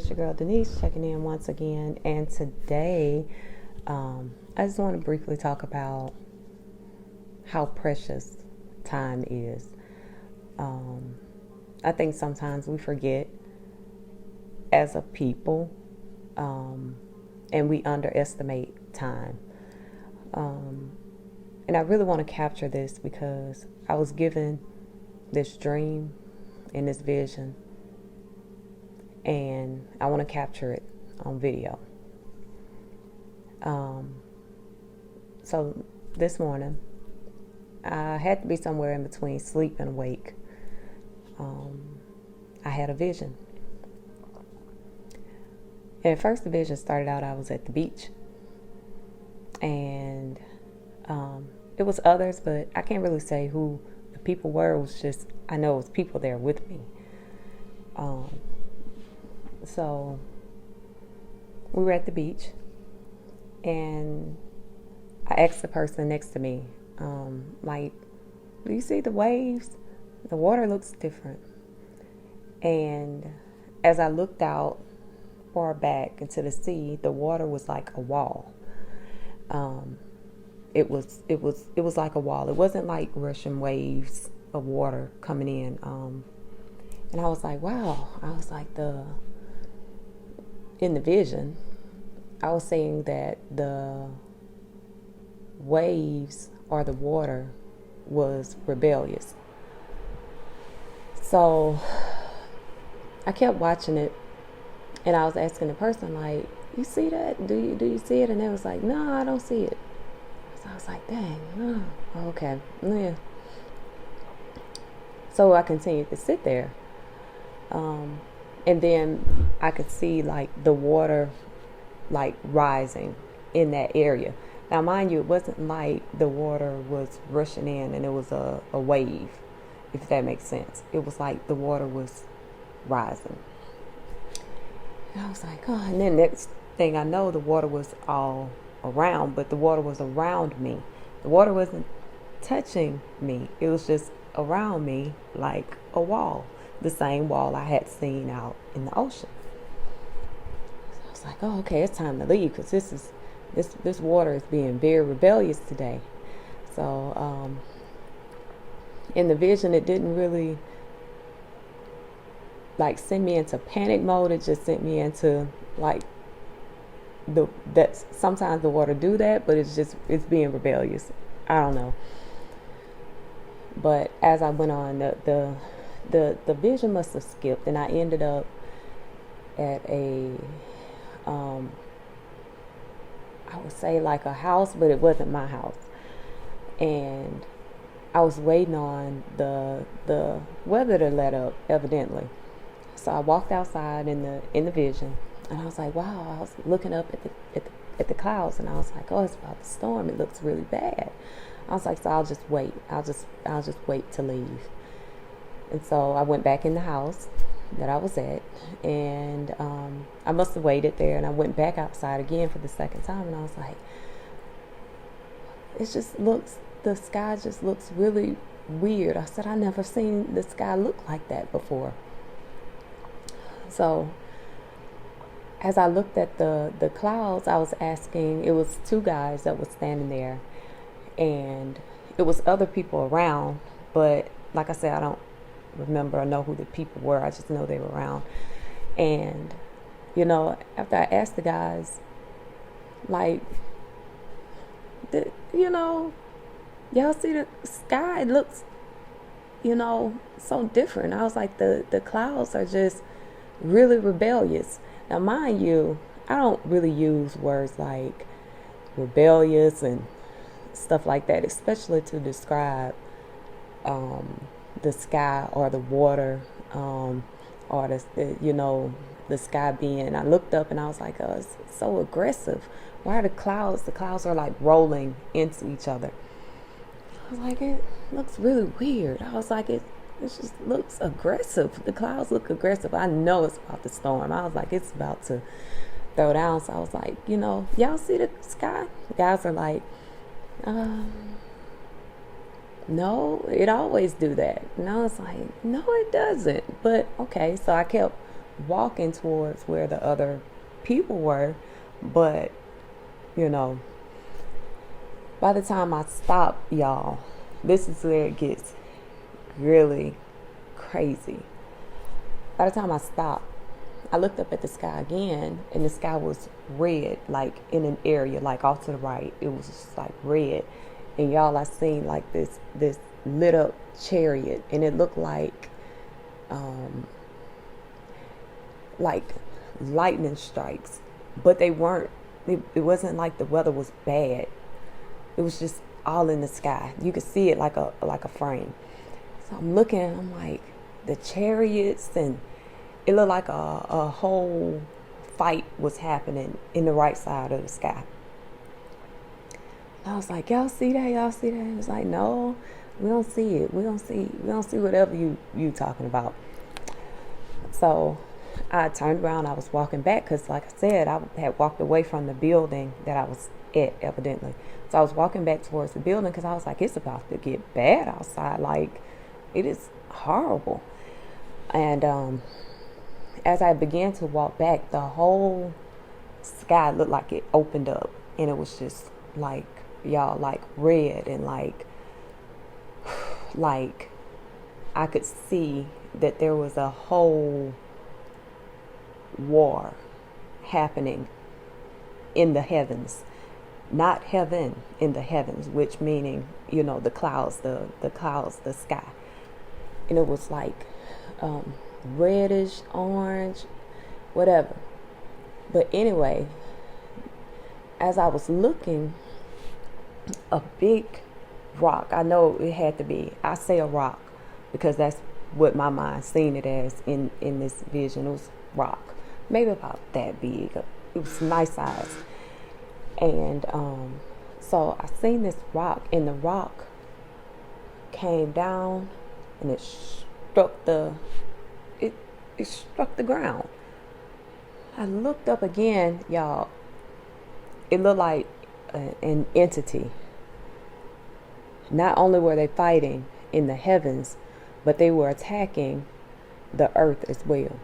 It's your girl Denise checking in once again, and today I just want to briefly talk about how precious time is. I think sometimes we forget as a people, and we underestimate time. And I really want to capture this because I was given this dream and this vision, and I want to capture it on video. So this morning, I had to be somewhere in between sleep and awake. I had a vision. And at first, the vision started out, I was at the beach. And it was others, but I can't really say who the people were. It was just, I know it was people there with me. So we were at the beach, and I asked the person next to me, like, do you see the waves? The water looks different. And as I looked out far back into the sea, the water was like a wall. It was like a wall. It wasn't like rushing waves of water coming in. And I was like, wow. I was like, in the vision, I was saying that the waves or the water was rebellious. So I kept watching it, and I was asking the person, like, you see that? Do you see it? And they was like, no, I don't see it. So I was like, dang, no. Okay, yeah. So I continued to sit there. And then I could see like the water like rising in that area. Now, mind you, it wasn't like the water was rushing in and it was a wave, if that makes sense. It was like the water was rising. And I was like, oh, and then next thing I know, the water was all around, but the water was around me. The water wasn't touching me. It was just around me like a wall, the same wall I had seen out in the ocean. So I was like, oh, okay, it's time to leave because this water is being very rebellious today. So in the vision, it didn't really like send me into panic mode. It just sent me into like that sometimes the water do that, but it's being rebellious. I don't know. But as I went on, the vision must have skipped, and I ended up at a I would say like a house, but it wasn't my house. And I was waiting on the weather to let up, evidently. So I walked outside in the vision, and I was like, wow. I was looking up at the clouds, and I was like, oh, it's about to storm. It looks really bad. I was like, so I'll just wait. I'll just wait to leave. And so I went back in the house that I was at, and I must have waited there, and I went back outside again for the second time, and I was like, the sky just looks really weird. I said, I never seen the sky look like that before. So as I looked at the clouds, I was asking, it was two guys that was standing there, and it was other people around, but like I said, I don't remember or know who the people were. I just know they were around. And after I asked the guys, like, y'all see the sky? It looks so different. I was like, the clouds are just really rebellious. Now, mind you, I don't really use words like rebellious and stuff like that, especially to describe the sky or the water, or the sky being. I looked up and I was like, oh, it's so aggressive. Why are the clouds? The clouds are like rolling into each other. I was like, it looks really weird. I was like, it just looks aggressive. The clouds look aggressive. I know it's about to storm. I was like, it's about to throw down. So I was like, y'all see the sky? The guys are like, no, it always do that. And I was like, no, it doesn't. But okay, so I kept walking towards where the other people were, but you know, by the time I stopped, y'all, this is where it gets really crazy. By the time I stopped, I looked up at the sky again, and the sky was red, like in an area, like off to the right. It was just like red, and y'all, I seen like this lit up chariot, and it looked like lightning strikes, but they weren't. It wasn't like the weather was bad. It was just all in the sky. You could see it like a frame. So I'm looking, I'm like, the chariots, and it looked like a whole fight was happening in the right side of the sky. And I was like, y'all see that? Y'all see that? It was like, no, we don't see it. We don't see whatever you talking about. So I turned around. I was walking back because, like I said, I had walked away from the building that I was at, evidently. So I was walking back towards the building because I was like, it's about to get bad outside. Like, it is horrible. And as I began to walk back, the whole sky looked like it opened up. And it was just like, y'all, like red, and like I could see that there was a whole war happening in the heavens. Not heaven, in the heavens, which meaning, the clouds, the sky. And it was like reddish, orange, whatever. But anyway, as I was looking, a big rock, I know it had to be, I say a rock because that's what my mind seen it as in this vision. It was rock, maybe about that big. It was nice size. And so I seen this rock, and the rock came down, and it struck the ground. I looked up again, y'all. It looked like an entity. Not only were they fighting in the heavens, but they were attacking the earth as well.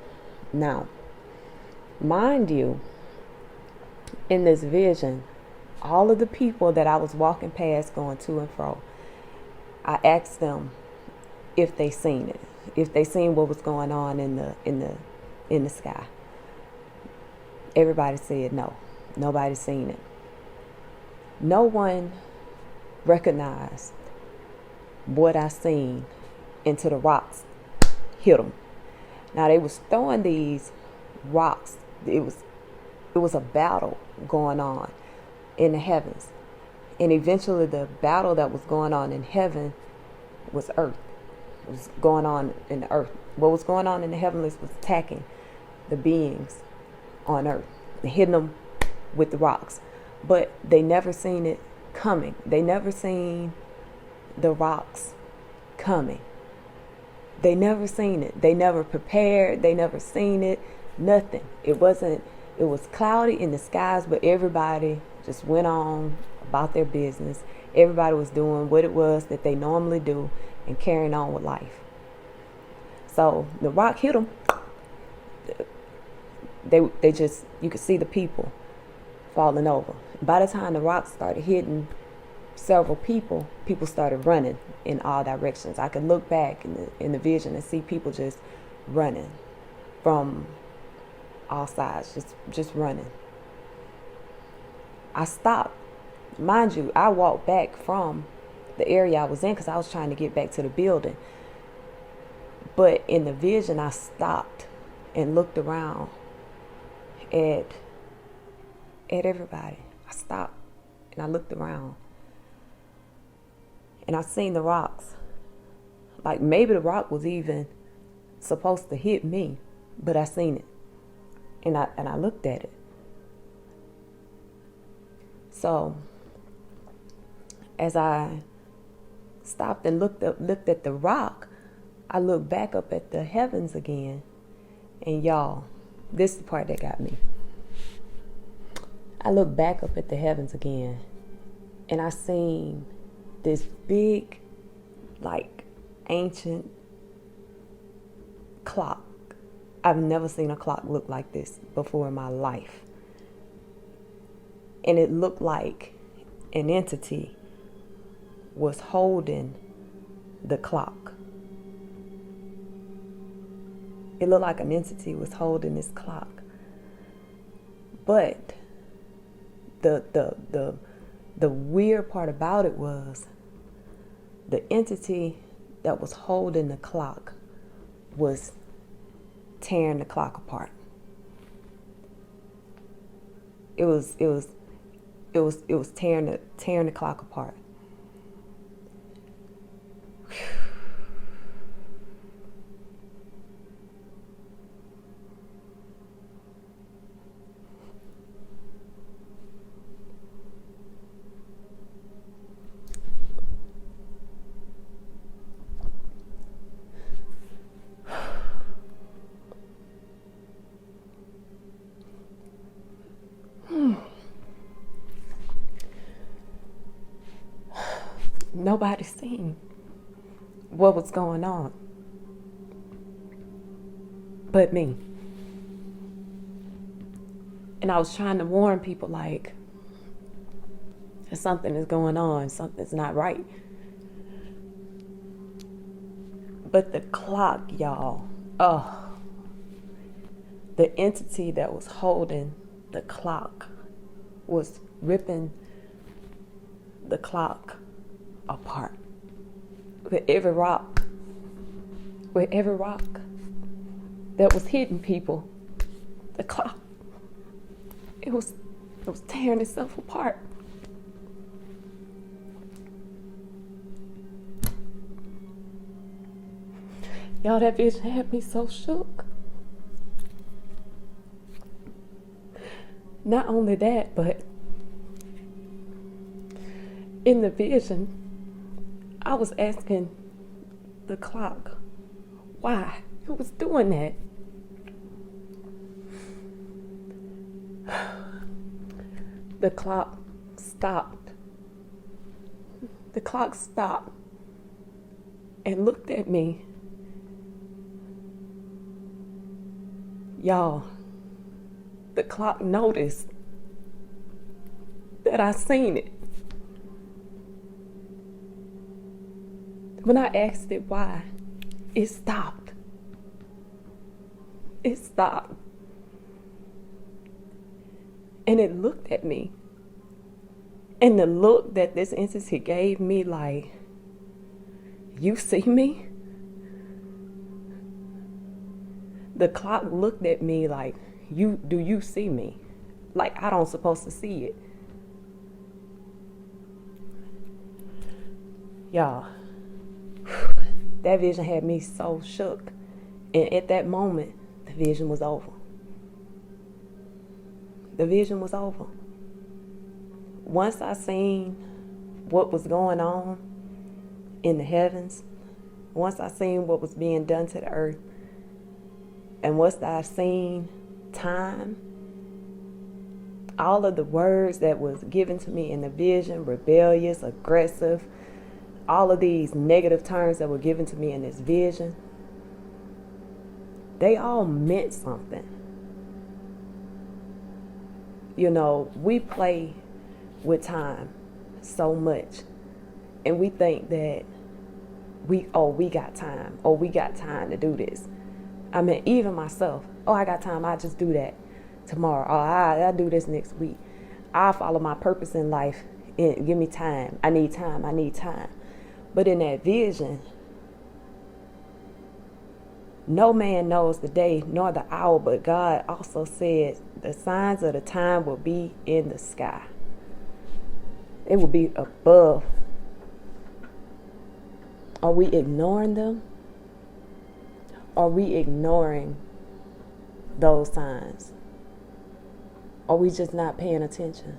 Now, mind you, in this vision, all of the people that I was walking past going to and fro, I asked them if they seen it, if they seen what was going on in the sky. Everybody said no. Nobody seen it. No one recognized what I seen until the rocks hit them. Now they was throwing these rocks. It was a battle going on in the heavens. And eventually the battle that was going on in heaven was earth. It was going on in the earth. What was going on in the heavens was attacking the beings on earth, hitting them with the rocks. But they never seen it coming. They never seen the rocks coming. They never seen it. They never prepared. They never seen it. Nothing. It was cloudy in the skies, but everybody just went on about their business. Everybody was doing what it was that they normally do and carrying on with life. So the rock hit them. They just, you could see the people falling over. By the time the rock started hitting several people started running in all directions. I could look back in the vision and see people just running from all sides, just running. I stopped. Mind you, I walked back from the area I was in because I was trying to get back to the building. But in the vision, I stopped and looked around at everybody. I stopped and I looked around. And I seen the rocks. Like maybe the rock was even supposed to hit me, but I seen it. And I looked at it. So as I stopped and looked at the rock, I looked back up at the heavens again. And y'all, this is the part that got me. I looked back up at the heavens again, and I seen this big, like, ancient clock I've never seen a clock look like this before in my life. And it looked like an entity was holding the clock. It looked like an entity was holding this clock. But the weird part about it was the entity that was holding the clock was tearing the clock apart. It was tearing the clock apart. Nobody seen what was going on but me. And I was trying to warn people, like, something is going on, something's not right. But the clock, y'all, the entity that was holding the clock was ripping the clock apart with every rock that was hitting people. The clock, it was tearing itself apart. Y'all, that vision had me so shook. Not only that, but in the vision, I was asking the clock why it was doing that. The clock stopped. The clock stopped and looked at me. Y'all, the clock noticed that I seen it. When I asked it why, it stopped. It stopped. And it looked at me. And the look that this entity gave me, like, you see me? The clock looked at me like, do you see me? Like, I don't supposed to see it. Y'all, that vision had me so shook. And at that moment, the vision was over. The vision was over. Once I seen what was going on in the heavens, once I seen what was being done to the earth, and once I seen time, all of the words that was given to me in the vision, rebellious, aggressive, all of these negative terms that were given to me in this vision, they all meant something. You know, we play with time so much, and we think that we got time, we got time to do this. I mean, even myself, I got time, I'll just do that tomorrow, I'll do this next week. I'll follow my purpose in life, and give me time. I need time. But in that vision, no man knows the day nor the hour, but God also said the signs of the time will be in the sky. It will be above. Are we ignoring them? Are we ignoring those signs? Are we just not paying attention?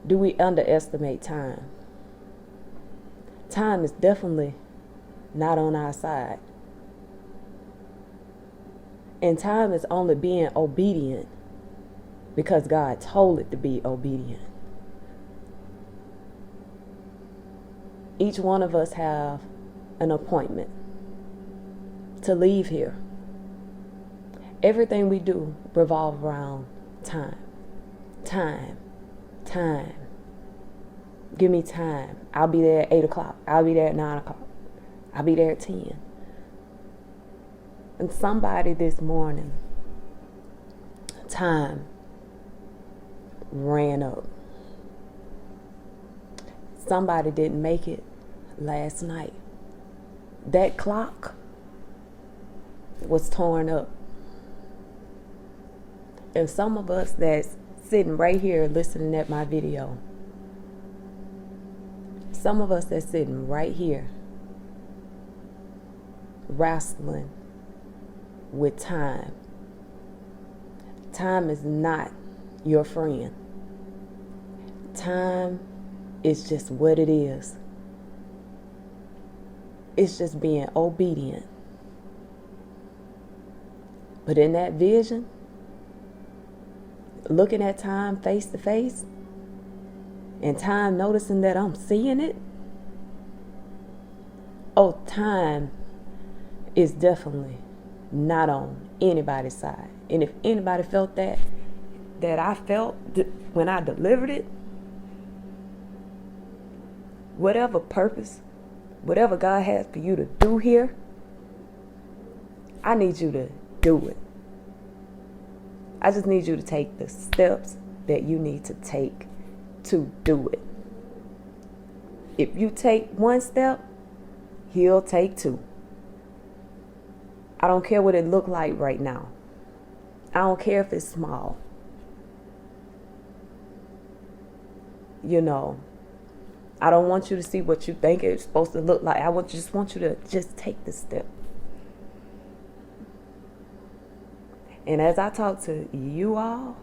Do we underestimate time? Time is definitely not on our side. And time is only being obedient because God told it to be obedient. Each one of us have an appointment to leave here. Everything we do revolves around time. Time. Time. Give me time. I'll be there at 8 o'clock. I'll be there at 9 o'clock. I'll be there at 10. And somebody this morning, time ran up. Somebody didn't make it last night. That clock was torn up. And some of us that's sitting right here listening at my video, some of us that's sitting right here wrestling with time. Time is not your friend. Time is just what it is. It's just being obedient. But in that vision, looking at time face to face, and time noticing that I'm seeing it, oh, time is definitely not on anybody's side. And if anybody felt that I felt when I delivered it, whatever purpose, whatever God has for you to do here, I need you to do it. I just need you to take the steps that you need to take to do it. If you take one step, He'll take two. I don't care what it look like right now. I don't care if it's small. You know, I don't want you to see what you think it's supposed to look like. Just want you to just take the step. And as I talk to you all,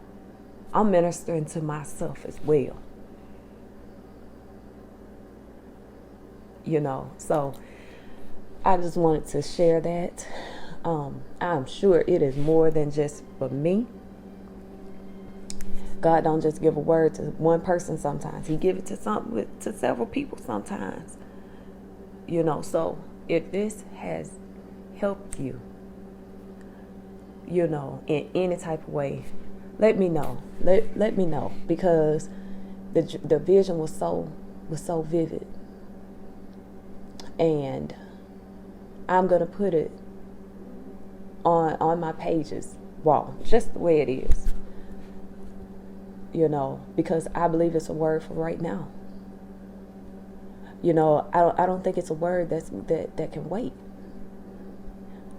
I'm ministering to myself as well. You know, so I just wanted to share that. I'm sure it is more than just for me. God don't just give a word to one person sometimes. He give it to several people sometimes. You know, so if this has helped you, you know, in any type of way, let me know. Let me know, because the vision was so vivid, and I'm gonna put it on my pages raw, just the way it is. You know, because I believe it's a word for right now. You know, I don't think it's a word that can wait.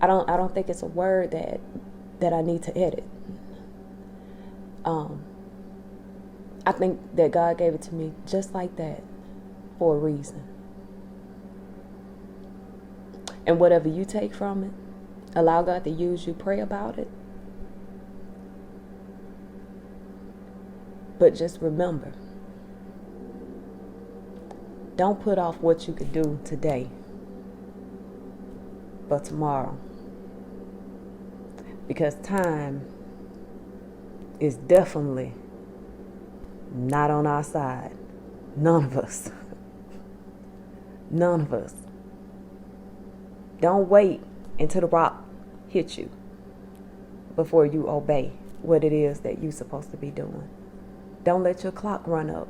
I don't think it's a word that I need to edit. I think that God gave it to me just like that for a reason. And whatever you take from it, allow God to use you, pray about it. But just remember, don't put off what you could do today for tomorrow. Because time is definitely not on our side. None of us. None of us. Don't wait until the rock hits you before you obey what it is that you're supposed to be doing. Don't let your clock run up.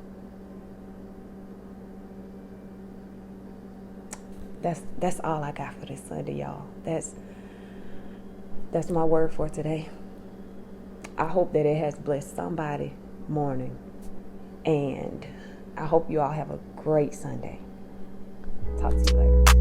That's all I got for this Sunday, y'all. That's my word for today. I hope that it has blessed somebody morning. And I hope you all have a great Sunday. Talk to you later.